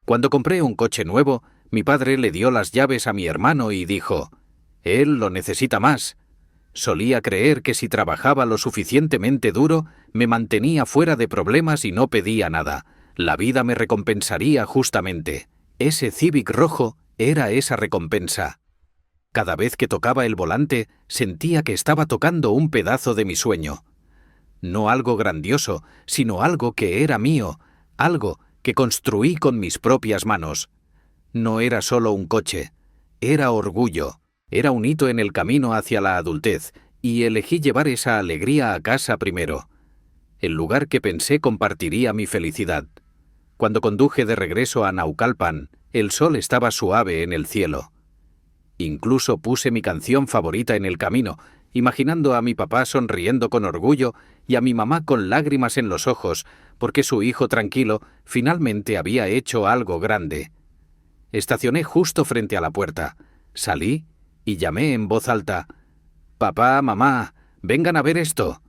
Cuando compré un coche nuevo, mi padre le dio las llaves a mi hermano y dijo: «Él lo necesita más». Solía creer que si trabajaba lo suficientemente duro, me mantenía fuera de problemas y no pedía nada. La vida me recompensaría justamente. Ese Civic rojo era esa recompensa. Cada vez que tocaba el volante, sentía que estaba tocando un pedazo de mi sueño. No algo grandioso, sino algo que era mío, algo que construí con mis propias manos. No era solo un coche, era orgullo, era un hito en el camino hacia la adultez, y elegí llevar esa alegría a casa primero, el lugar que pensé compartiría mi felicidad. Cuando conduje de regreso a Naucalpan, el sol estaba suave en el cielo. Incluso puse mi canción favorita en el camino, imaginando a mi papá sonriendo con orgullo y a mi mamá con lágrimas en los ojos, porque su hijo tranquilo finalmente había hecho algo grande. Estacioné justo frente a la puerta. Salí y llamé en voz alta: «Papá, mamá, vengan a ver esto.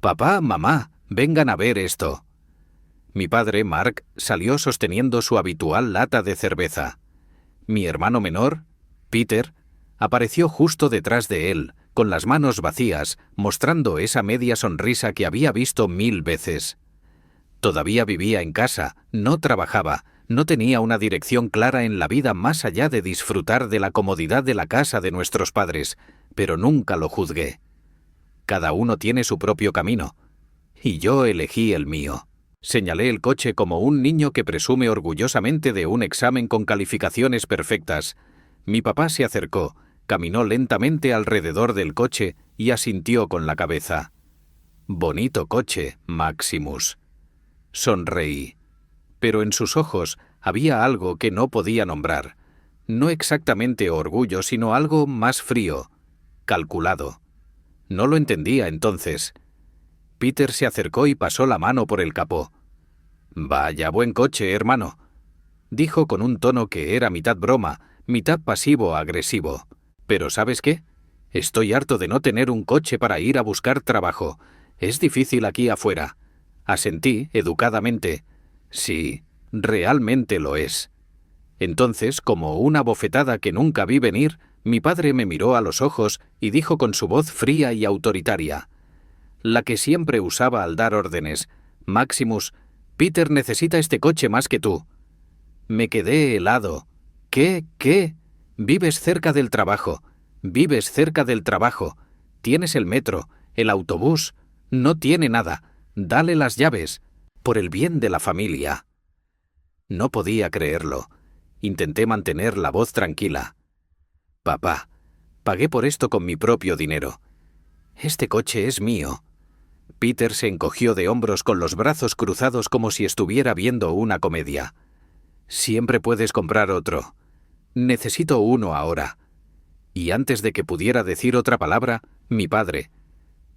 Papá, mamá, vengan a ver esto». Mi padre, Mark, salió sosteniendo su habitual lata de cerveza. Mi hermano menor, Peter, apareció justo detrás de él, con las manos vacías, mostrando esa media sonrisa que había visto 1000 veces. Todavía vivía en casa, no trabajaba, no tenía una dirección clara en la vida más allá de disfrutar de la comodidad de la casa de nuestros padres, pero nunca lo juzgué. Cada uno tiene su propio camino, y yo elegí el mío. Señalé el coche como un niño que presume orgullosamente de un examen con calificaciones perfectas. Mi papá se acercó, caminó lentamente alrededor del coche y asintió con la cabeza. «Bonito coche, Maximus». Sonreí. Pero en sus ojos había algo que no podía nombrar. No exactamente orgullo, sino algo más frío, calculado. No lo entendía entonces. Peter se acercó y pasó la mano por el capó. «Vaya buen coche, hermano», dijo con un tono que era mitad broma, mitad pasivo-agresivo. «Pero ¿sabes qué? Estoy harto de no tener un coche para ir a buscar trabajo. Es difícil aquí afuera». Asentí educadamente. «Sí, realmente lo es». Entonces, como una bofetada que nunca vi venir, mi padre me miró a los ojos y dijo con su voz fría y autoritaria, la que siempre usaba al dar órdenes: «Maximus, Peter necesita este coche más que tú». Me quedé helado. ¿Qué? Vives cerca del trabajo. Vives cerca del trabajo. Tienes el metro, el autobús. No tiene nada. Dale las llaves. Por el bien de la familia. No podía creerlo. Intenté mantener la voz tranquila. «Papá, pagué por esto con mi propio dinero. Este coche es mío». Peter se encogió de hombros con los brazos cruzados como si estuviera viendo una comedia. «Siempre puedes comprar otro. Necesito uno ahora». Y antes de que pudiera decir otra palabra, mi padre,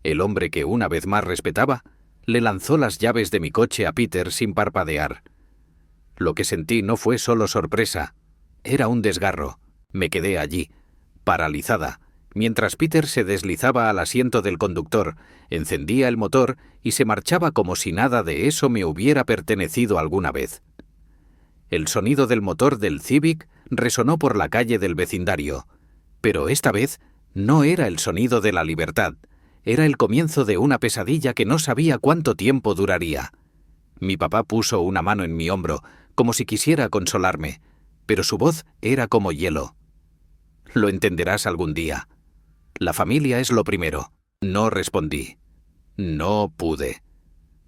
el hombre que una vez más respetaba, le lanzó las llaves de mi coche a Peter sin parpadear. Lo que sentí no fue solo sorpresa, era un desgarro. Me quedé allí, paralizada, mientras Peter se deslizaba al asiento del conductor, encendía el motor y se marchaba como si nada de eso me hubiera pertenecido alguna vez. El sonido del motor del Civic resonó por la calle del vecindario, pero esta vez no era el sonido de la libertad, era el comienzo de una pesadilla que no sabía cuánto tiempo duraría. Mi papá puso una mano en mi hombro, como si quisiera consolarme, pero su voz era como hielo. «Lo entenderás algún día. La familia es lo primero». No respondí. No pude.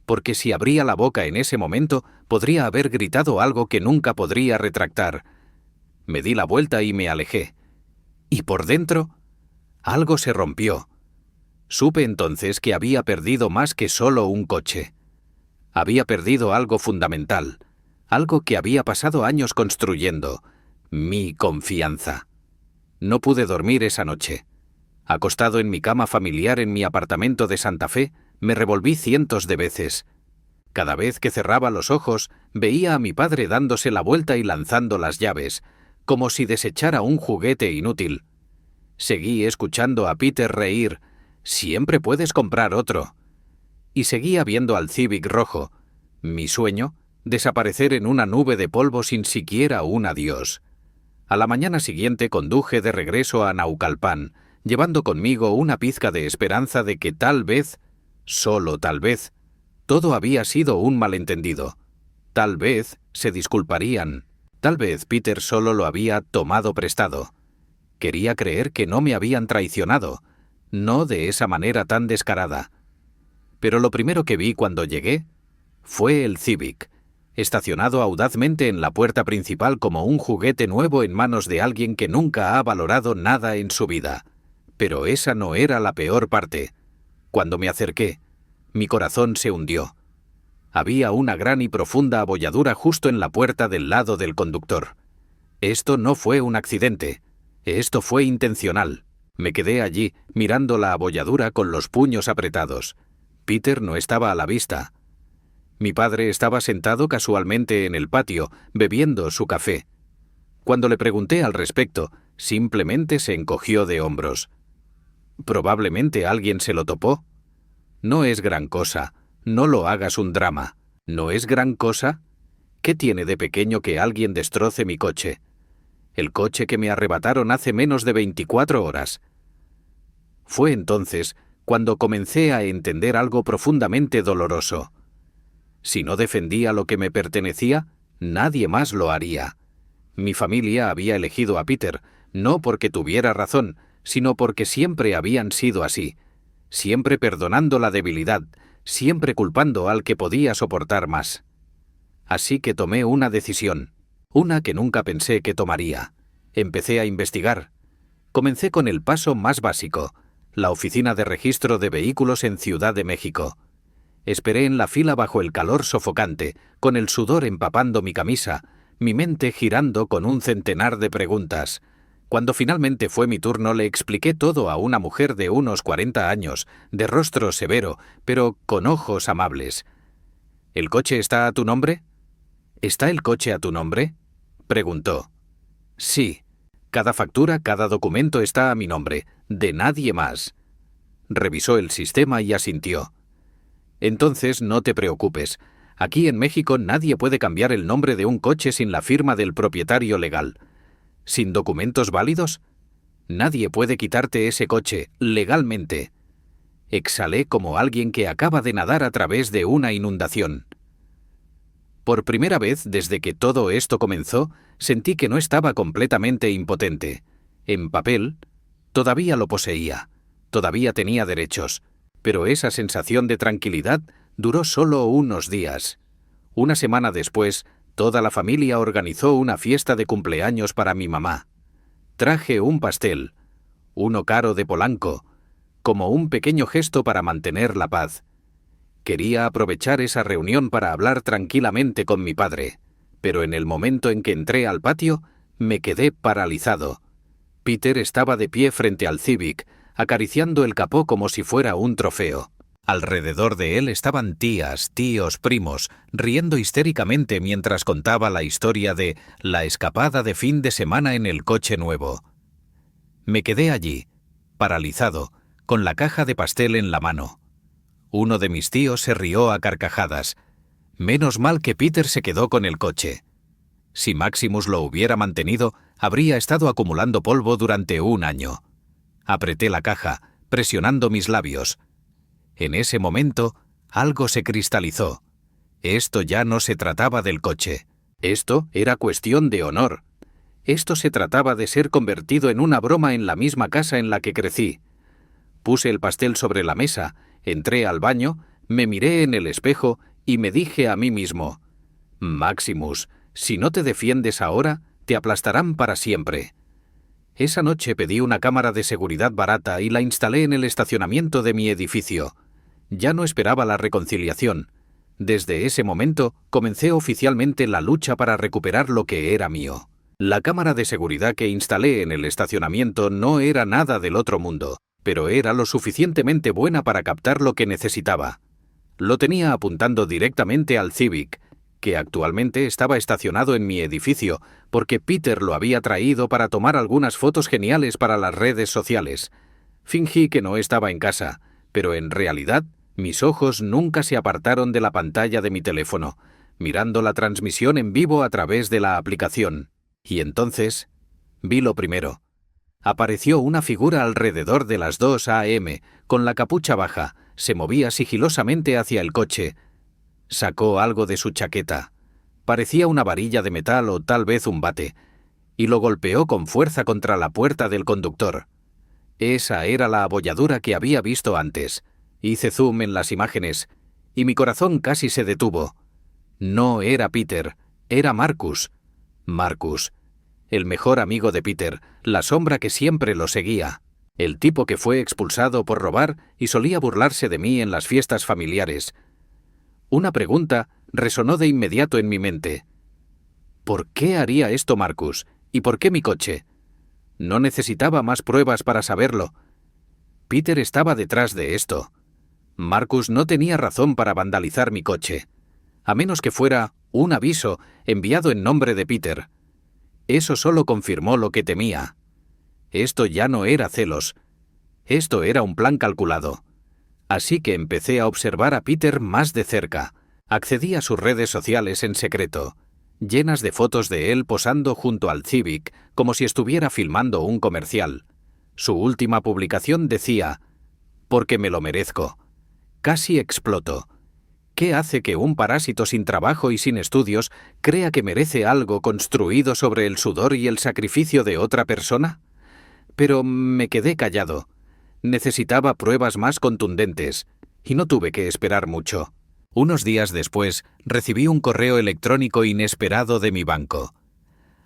Porque si abría la boca en ese momento, podría haber gritado algo que nunca podría retractar. Me di la vuelta y me alejé. Y por dentro, algo se rompió. Supe entonces que había perdido más que solo un coche. Había perdido algo fundamental, algo que había pasado años construyendo, mi confianza. No pude dormir esa noche. Acostado en mi cama familiar en mi apartamento de Santa Fe, me revolví cientos de veces. Cada vez que cerraba los ojos, veía a mi padre dándose la vuelta y lanzando las llaves, como si desechara un juguete inútil. Seguí escuchando a Peter reír: «Siempre puedes comprar otro». Y seguía viendo al Civic rojo, mi sueño, desaparecer en una nube de polvo sin siquiera un adiós. A la mañana siguiente conduje de regreso a Naucalpan, llevando conmigo una pizca de esperanza de que tal vez, solo tal vez, todo había sido un malentendido. Tal vez se disculparían. Tal vez Peter solo lo había tomado prestado. Quería creer que no me habían traicionado, no de esa manera tan descarada. Pero lo primero que vi cuando llegué fue el Civic, estacionado audazmente en la puerta principal como un juguete nuevo en manos de alguien que nunca ha valorado nada en su vida. Pero esa no era la peor parte. Cuando me acerqué, mi corazón se hundió. Había una gran y profunda abolladura justo en la puerta del lado del conductor. Esto no fue un accidente. Esto fue intencional. Me quedé allí, mirando la abolladura con los puños apretados. Peter no estaba a la vista. Mi padre estaba sentado casualmente en el patio, bebiendo su café. Cuando le pregunté al respecto, simplemente se encogió de hombros. ¿Probablemente alguien se lo topó? No es gran cosa. No lo hagas un drama. ¿No es gran cosa? ¿Qué tiene de pequeño que alguien destroce mi coche? El coche que me arrebataron hace menos de 24 horas. Fue entonces cuando comencé a entender algo profundamente doloroso. Si no defendía lo que me pertenecía, nadie más lo haría. Mi familia había elegido a Peter, no porque tuviera razón, sino porque siempre habían sido así, siempre perdonando la debilidad, siempre culpando al que podía soportar más. Así que tomé una decisión, una que nunca pensé que tomaría. Empecé a investigar. Comencé con el paso más básico, la oficina de registro de vehículos en Ciudad de México. Esperé en la fila bajo el calor sofocante, con el sudor empapando mi camisa, mi mente girando con un centenar de preguntas. Cuando finalmente fue mi turno, le expliqué todo a una mujer de unos 40 años, de rostro severo, pero con ojos amables. ¿El coche está a tu nombre? ¿Está el coche a tu nombre?, preguntó. Sí. Cada factura, cada documento está a mi nombre, de nadie más. Revisó el sistema y asintió. Entonces no te preocupes. Aquí en México nadie puede cambiar el nombre de un coche sin la firma del propietario legal. ¿Sin documentos válidos? Nadie puede quitarte ese coche, legalmente. Exhalé como alguien que acaba de nadar a través de una inundación. Por primera vez desde que todo esto comenzó, sentí que no estaba completamente impotente. En papel, todavía lo poseía, todavía tenía derechos, pero esa sensación de tranquilidad duró solo unos días. Una semana después, toda la familia organizó una fiesta de cumpleaños para mi mamá. Traje un pastel, uno caro de Polanco, como un pequeño gesto para mantener la paz. Quería aprovechar esa reunión para hablar tranquilamente con mi padre, pero en el momento en que entré al patio, me quedé paralizado. Peter estaba de pie frente al Civic, acariciando el capó como si fuera un trofeo. Alrededor de él estaban tías, tíos, primos, riendo histéricamente mientras contaba la historia de la escapada de fin de semana en el coche nuevo. Me quedé allí, paralizado, con la caja de pastel en la mano. Uno de mis tíos se rió a carcajadas. Menos mal que Peter se quedó con el coche. Si Maximus lo hubiera mantenido, habría estado acumulando polvo durante un año. Apreté la caja, presionando mis labios. En ese momento, algo se cristalizó. Esto ya no se trataba del coche. Esto era cuestión de honor. Esto se trataba de ser convertido en una broma en la misma casa en la que crecí. Puse el pastel sobre la mesa, entré al baño, me miré en el espejo y me dije a mí mismo: Maximus, si no te defiendes ahora, te aplastarán para siempre. Esa noche pedí una cámara de seguridad barata y la instalé en el estacionamiento de mi edificio. Ya no esperaba la reconciliación. Desde ese momento comencé oficialmente la lucha para recuperar lo que era mío. La cámara de seguridad que instalé en el estacionamiento no era nada del otro mundo, pero era lo suficientemente buena para captar lo que necesitaba. Lo tenía apuntando directamente al Civic, que actualmente estaba estacionado en mi edificio, porque Peter lo había traído para tomar algunas fotos geniales para las redes sociales. Fingí que no estaba en casa, pero en realidad mis ojos nunca se apartaron de la pantalla de mi teléfono. mirando la transmisión en vivo a través de la aplicación. Y entonces vi lo primero. Apareció una figura alrededor de las 2 a.m., con la capucha baja, se movía sigilosamente hacia el coche. Sacó algo de su chaqueta. Parecía una varilla de metal o tal vez un bate, y lo golpeó con fuerza contra la puerta del conductor. Esa era la abolladura que había visto antes. Hice zoom en las imágenes, y mi corazón casi se detuvo. No era Peter, era Marcus. Marcus, el mejor amigo de Peter, la sombra que siempre lo seguía. El tipo que fue expulsado por robar y solía burlarse de mí en las fiestas familiares. Una pregunta resonó de inmediato en mi mente. ¿Por qué haría esto Marcus? ¿Y por qué mi coche? No necesitaba más pruebas para saberlo. Peter estaba detrás de esto. Marcus no tenía razón para vandalizar mi coche, a menos que fuera un aviso enviado en nombre de Peter. Eso solo confirmó lo que temía. Esto ya no era celos. Esto era un plan calculado. Así que empecé a observar a Peter más de cerca. Accedí a sus redes sociales en secreto, llenas de fotos de él posando junto al Civic, como si estuviera filmando un comercial. Su última publicación decía: «Porque me lo merezco». Casi explotó. ¿Qué hace que un parásito sin trabajo y sin estudios crea que merece algo construido sobre el sudor y el sacrificio de otra persona? Pero me quedé callado. Necesitaba pruebas más contundentes, y no tuve que esperar mucho. Unos días después, recibí un correo electrónico inesperado de mi banco.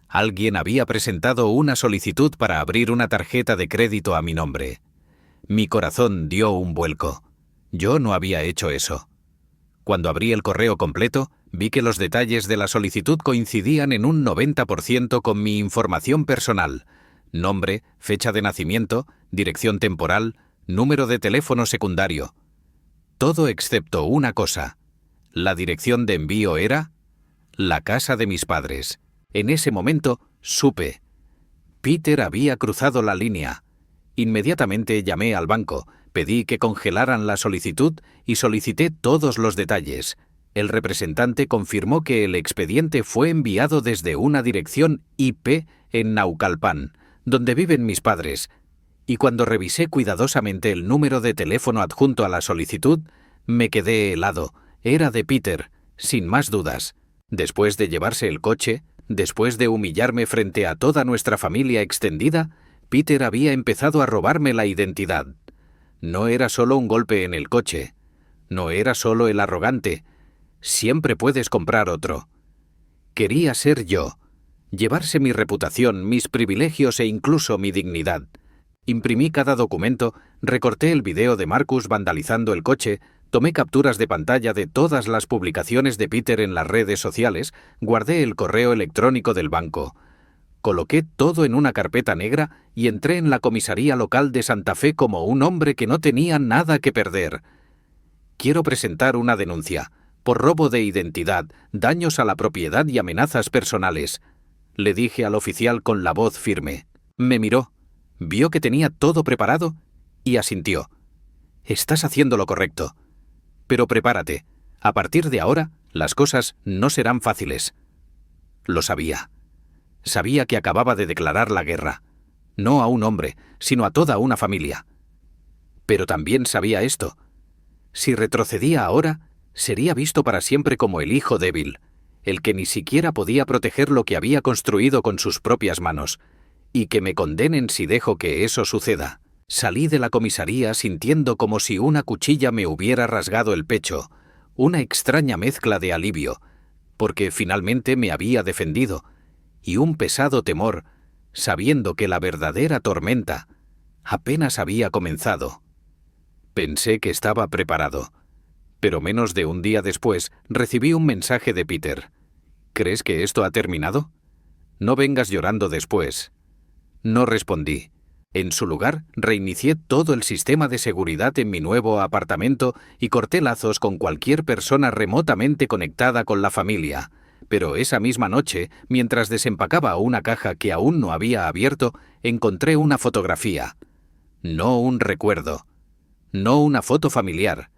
Alguien había presentado una solicitud para abrir una tarjeta de crédito a mi nombre. Mi corazón dio un vuelco. Yo no había hecho eso. Cuando abrí el correo completo, vi que los detalles de la solicitud coincidían en un 90% con mi información personal: nombre, fecha de nacimiento, dirección temporal, número de teléfono secundario. Todo excepto una cosa. La dirección de envío era la casa de mis padres. En ese momento supe. Peter había cruzado la línea. Inmediatamente llamé al banco, pedí que congelaran la solicitud y solicité todos los detalles. El representante confirmó que el expediente fue enviado desde una dirección IP en Naucalpan, donde viven mis padres, y cuando revisé cuidadosamente el número de teléfono adjunto a la solicitud, me quedé helado. Era de Peter, sin más dudas. Después de llevarse el coche, después de humillarme frente a toda nuestra familia extendida, Peter había empezado a robarme la identidad. No era solo un golpe en el coche. No era solo el arrogante. Siempre puedes comprar otro. Quería ser yo. Llevarse mi reputación, mis privilegios e incluso mi dignidad. Imprimí cada documento, recorté el video de Marcus vandalizando el coche, tomé capturas de pantalla de todas las publicaciones de Peter en las redes sociales, guardé el correo electrónico del banco. Coloqué todo en una carpeta negra y entré en la comisaría local de Santa Fe como un hombre que no tenía nada que perder. Quiero presentar una denuncia por robo de identidad, daños a la propiedad y amenazas personales, le dije al oficial con la voz firme. Me miró, vio que tenía todo preparado y asintió. Estás haciendo lo correcto. Pero prepárate, a partir de ahora las cosas no serán fáciles. Lo sabía. Sabía que acababa de declarar la guerra, no a un hombre, sino a toda una familia. Pero también sabía esto. Si retrocedía ahora, sería visto para siempre como el hijo débil, el que ni siquiera podía proteger lo que había construido con sus propias manos, y que me condenen si dejo que eso suceda. Salí de la comisaría sintiendo como si una cuchilla me hubiera rasgado el pecho, una extraña mezcla de alivio, porque finalmente me había defendido, y un pesado temor, sabiendo que la verdadera tormenta apenas había comenzado. Pensé que estaba preparado, pero menos de un día después recibí un mensaje de Peter. ¿Crees que esto ha terminado? No vengas llorando después. No respondí. En su lugar, reinicié todo el sistema de seguridad en mi nuevo apartamento y corté lazos con cualquier persona remotamente conectada con la familia. Pero esa misma noche, mientras desempacaba una caja que aún no había abierto, encontré una fotografía. No un recuerdo. No una foto familiar.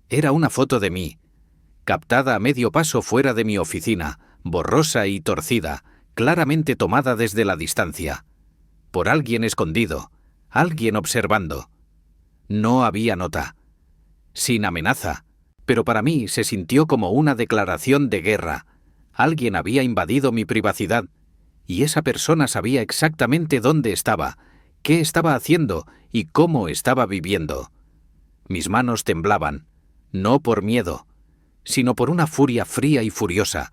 Era una foto de mí. captada a medio paso fuera de mi oficina, borrosa y torcida, claramente tomada desde la distancia. Por alguien escondido, alguien observando. No había nota. Sin amenaza, pero para mí se sintió como una declaración de guerra. Alguien había invadido mi privacidad, y esa persona sabía exactamente dónde estaba, qué estaba haciendo y cómo estaba viviendo. Mis manos temblaban, no por miedo, sino por una furia fría y furiosa.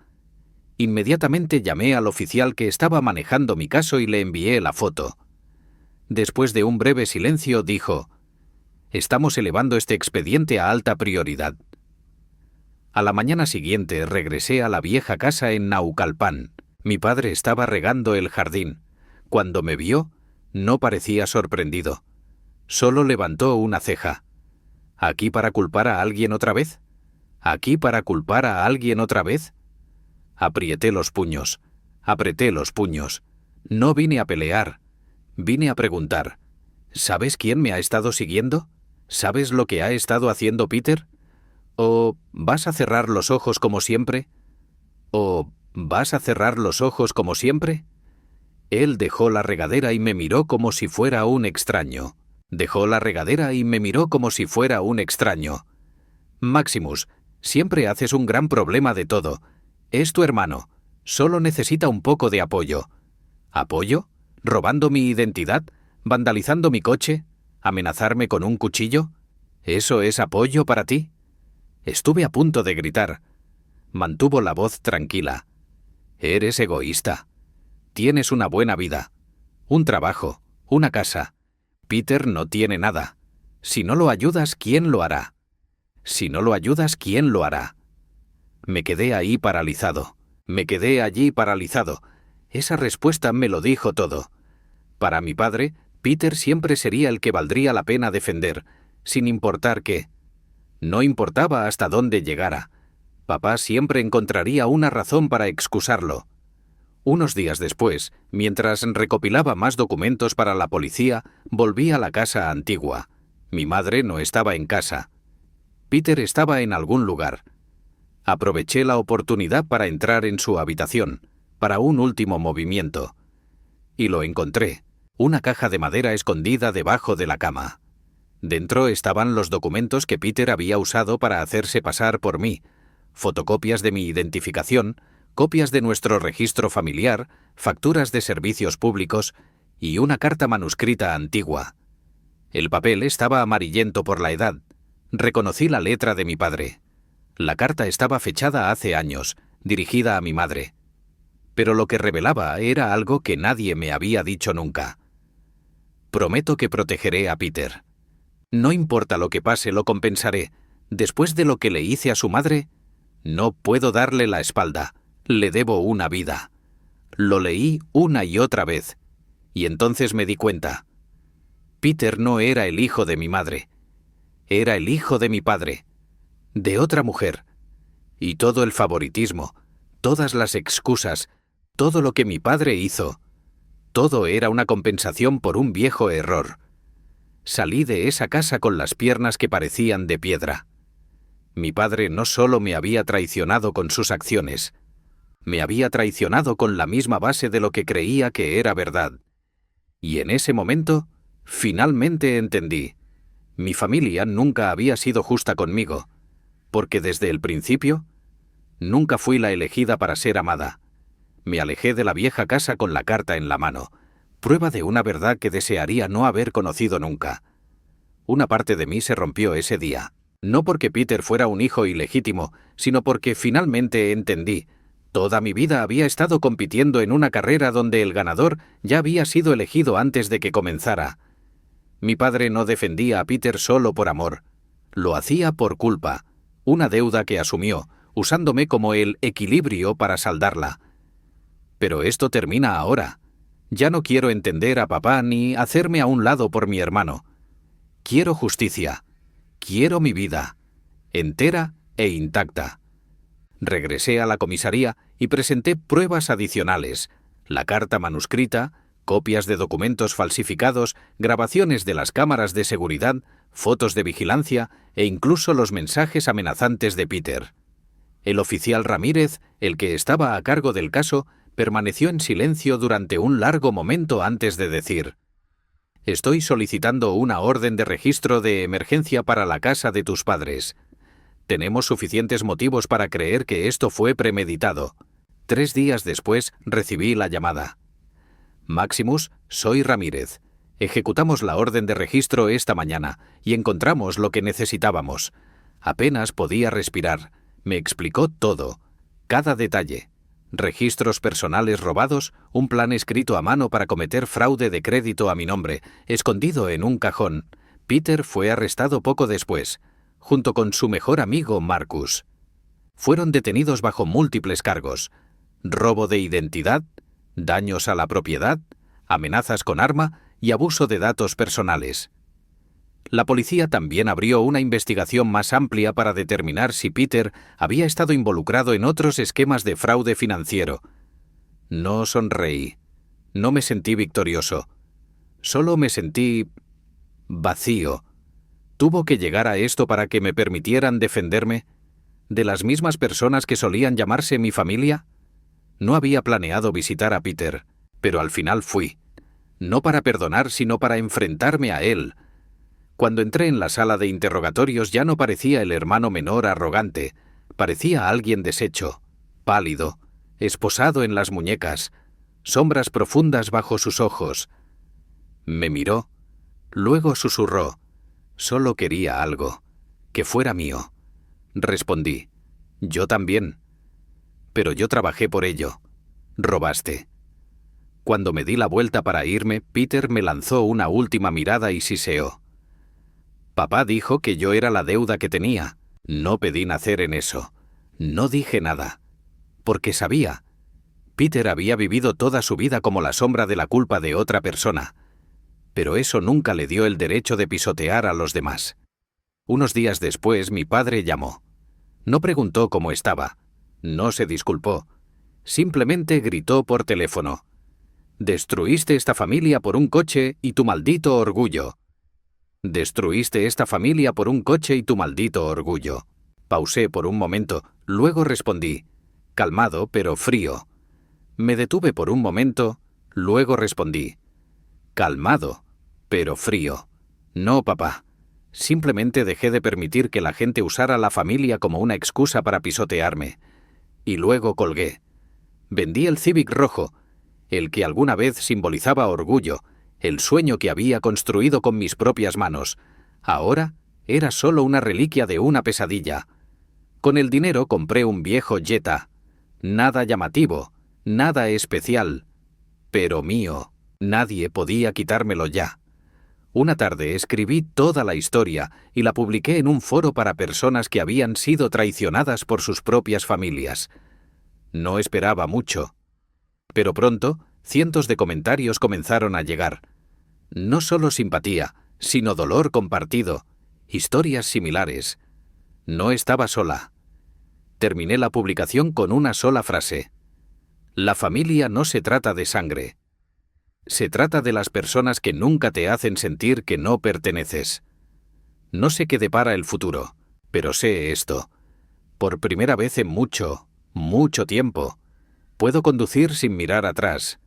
Inmediatamente llamé al oficial que estaba manejando mi caso y le envié la foto. Después de un breve silencio, dijo: «Estamos elevando este expediente a alta prioridad». A la mañana siguiente regresé a la vieja casa en Naucalpan. Mi padre estaba regando el jardín. Cuando me vio, no parecía sorprendido. Solo levantó una ceja. ¿Aquí para culpar a alguien otra vez? ¿Aquí para culpar a alguien otra vez? Apreté los puños. No vine a pelear. Vine a preguntar: ¿sabes quién me ha estado siguiendo? ¿Sabes lo que ha estado haciendo Peter? ¿O vas a cerrar los ojos como siempre? ¿O vas a cerrar los ojos como siempre? Él dejó la regadera y me miró como si fuera un extraño. Maximus, siempre haces un gran problema de todo. Es tu hermano. Solo necesita un poco de apoyo. ¿Apoyo? ¿Robando mi identidad? ¿Vandalizando mi coche? ¿Amenazarme con un cuchillo? ¿Eso es apoyo para ti? Estuve a punto de gritar. Mantuvo la voz tranquila. Eres egoísta. Tienes una buena vida, un trabajo, una casa. Peter no tiene nada. Si no lo ayudas, ¿quién lo hará? Me quedé allí paralizado. Esa respuesta me lo dijo todo. Para mi padre, Peter siempre sería el que valdría la pena defender, sin importar qué. No importaba hasta dónde llegara. Papá siempre encontraría una razón para excusarlo. Unos días después, mientras recopilaba más documentos para la policía, volví a la casa antigua. Mi madre no estaba en casa. Peter estaba en algún lugar. Aproveché la oportunidad para entrar en su habitación, para un último movimiento. Y lo encontré, una caja de madera escondida debajo de la cama. Dentro estaban los documentos que Peter había usado para hacerse pasar por mí, fotocopias de mi identificación, copias de nuestro registro familiar, facturas de servicios públicos y una carta manuscrita antigua. El papel estaba amarillento por la edad. Reconocí la letra de mi padre. La carta estaba fechada hace años, dirigida a mi madre. Pero lo que revelaba era algo que nadie me había dicho nunca. Prometo que protegeré a Peter. No importa lo que pase, lo compensaré. Después de lo que le hice a su madre, no puedo darle la espalda. Le debo una vida. Lo leí una y otra vez, y entonces me di cuenta. Peter no era el hijo de mi madre. Era el hijo de mi padre, de otra mujer. Y todo el favoritismo, todas las excusas, todo lo que mi padre hizo, todo era una compensación por un viejo error. Salí de esa casa con las piernas que parecían de piedra. Mi padre no solo me había traicionado con sus acciones, me había traicionado con la misma base de lo que creía que era verdad. Y en ese momento, finalmente entendí. Mi familia nunca había sido justa conmigo, porque desde el principio, nunca fui la elegida para ser amada. Me alejé de la vieja casa con la carta en la mano, prueba de una verdad que desearía no haber conocido nunca. Una parte de mí se rompió ese día, no porque Peter fuera un hijo ilegítimo, sino porque finalmente entendí. Toda mi vida había estado compitiendo en una carrera donde el ganador ya había sido elegido antes de que comenzara. Mi padre no defendía a Peter solo por amor. Lo hacía por culpa, una deuda que asumió, usándome como el equilibrio para saldarla. Pero esto termina ahora. Ya no quiero entender a papá ni hacerme a un lado por mi hermano. Quiero justicia. Quiero mi vida, entera e intacta. Regresé a la comisaría y presenté pruebas adicionales, la carta manuscrita, copias de documentos falsificados, grabaciones de las cámaras de seguridad, fotos de vigilancia e incluso los mensajes amenazantes de Peter. El oficial Ramírez, el que estaba a cargo del caso, permaneció en silencio durante un largo momento antes de decir: «Estoy solicitando una orden de registro de emergencia para la casa de tus padres. Tenemos suficientes motivos para creer que esto fue premeditado». 3 días después recibí la llamada. «Maximus, soy Ramírez. Ejecutamos la orden de registro esta mañana y encontramos lo que necesitábamos. Apenas podía respirar. Me explicó todo, cada detalle. Registros personales robados, un plan escrito a mano para cometer fraude de crédito a mi nombre, escondido en un cajón. Peter fue arrestado poco después, junto con su mejor amigo Marcus. Fueron detenidos bajo múltiples cargos: robo de identidad, daños a la propiedad, amenazas con arma y abuso de datos personales. La policía también abrió una investigación más amplia para determinar si Peter había estado involucrado en otros esquemas de fraude financiero. No sonreí. No me sentí victorioso. Solo me sentí vacío. ¿Tuvo que llegar a esto para que me permitieran defenderme? ¿De las mismas personas que solían llamarse mi familia? No había planeado visitar a Peter, pero al final fui. No para perdonar, sino para enfrentarme a él. Cuando entré en la sala de interrogatorios ya no parecía el hermano menor arrogante, parecía alguien deshecho, pálido, esposado en las muñecas, sombras profundas bajo sus ojos. Me miró, luego susurró: «Solo quería algo, que fuera mío». Respondí: «Yo también. Pero yo trabajé por ello. Robaste». Cuando me di la vuelta para irme, Peter me lanzó una última mirada y siseó: «Papá dijo que yo era la deuda que tenía. No pedí nacer en eso. No dije nada. Porque sabía. Peter había vivido toda su vida como la sombra de la culpa de otra persona. Pero eso nunca le dio el derecho de pisotear a los demás». Unos días después mi padre llamó. No preguntó cómo estaba. No se disculpó. Simplemente gritó por teléfono: «Destruiste esta familia por un coche y tu maldito orgullo». «Destruiste esta familia por un coche y tu maldito orgullo». Pausé por un momento, luego respondí, calmado pero frío. Me detuve por un momento, luego respondí, calmado pero frío. «No, papá. Simplemente dejé de permitir que la gente usara la familia como una excusa para pisotearme». Y luego colgué. Vendí el Civic rojo, el que alguna vez simbolizaba orgullo, el sueño que había construido con mis propias manos. Ahora era solo una reliquia de una pesadilla. Con el dinero compré un viejo Jetta. Nada llamativo, nada especial, pero mío. Nadie podía quitármelo ya. Una tarde escribí toda la historia y la publiqué en un foro para personas que habían sido traicionadas por sus propias familias. No esperaba mucho. Pero pronto, cientos de comentarios comenzaron a llegar. No solo simpatía, sino dolor compartido, historias similares. No estaba sola. Terminé la publicación con una sola frase: «La familia no se trata de sangre. Se trata de las personas que nunca te hacen sentir que no perteneces». No sé qué depara el futuro, pero sé esto. Por primera vez en mucho, mucho tiempo, puedo conducir sin mirar atrás.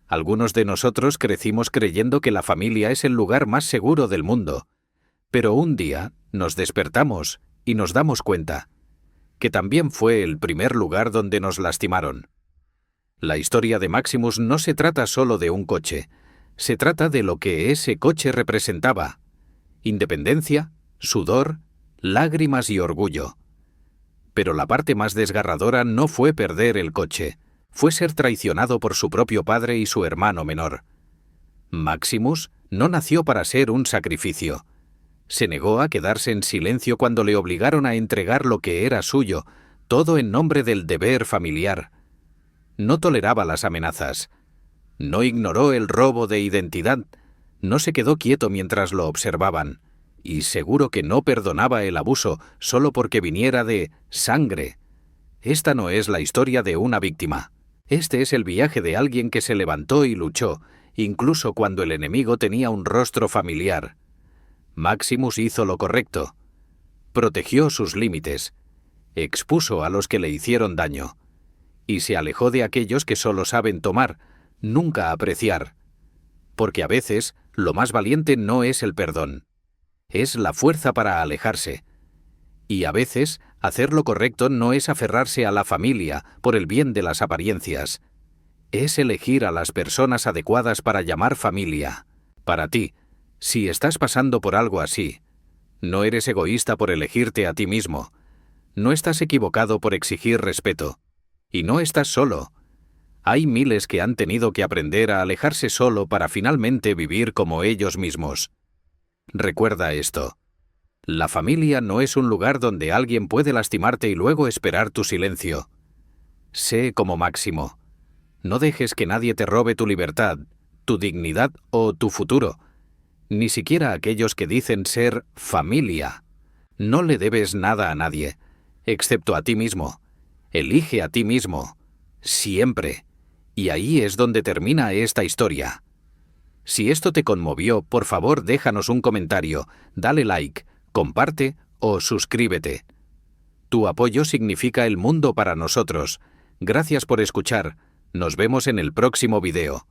Algunos de nosotros crecimos creyendo que la familia es el lugar más seguro del mundo, pero un día nos despertamos y nos damos cuenta que también fue el primer lugar donde nos lastimaron. La historia de Maximus no se trata solo de un coche, se trata de lo que ese coche representaba: independencia, sudor, lágrimas y orgullo. Pero la parte más desgarradora no fue perder el coche, fue ser traicionado por su propio padre y su hermano menor. Maximus no nació para ser un sacrificio. Se negó a quedarse en silencio cuando le obligaron a entregar lo que era suyo, todo en nombre del deber familiar. No toleraba las amenazas. No ignoró el robo de identidad. No se quedó quieto mientras lo observaban. Y seguro que no perdonaba el abuso solo porque viniera de sangre. Esta no es la historia de una víctima. Este es el viaje de alguien que se levantó y luchó, incluso cuando el enemigo tenía un rostro familiar. Maximus hizo lo correcto. Protegió sus límites. expuso a los que le hicieron daño, y se alejó de aquellos que solo saben tomar, nunca apreciar. Porque a veces lo más valiente no es el perdón, es la fuerza para alejarse. Y a veces hacer lo correcto no es aferrarse a la familia por el bien de las apariencias, es elegir a las personas adecuadas para llamar familia. Para ti, si estás pasando por algo así, no eres egoísta por elegirte a ti mismo, no estás equivocado por exigir respeto, y no estás solo. Hay miles que han tenido que aprender a alejarse solo para finalmente vivir como ellos mismos. Recuerda esto. La familia no es un lugar donde alguien puede lastimarte y luego esperar tu silencio. Sé como Máximo. No dejes que nadie te robe tu libertad, tu dignidad o tu futuro. Ni siquiera aquellos que dicen ser familia. No le debes nada a nadie, excepto a ti mismo. Elige a ti mismo. Siempre. Y ahí es donde termina esta historia. Si esto te conmovió, por favor déjanos un comentario, dale like, comparte o suscríbete. Tu apoyo significa el mundo para nosotros. Gracias por escuchar. Nos vemos en el próximo video.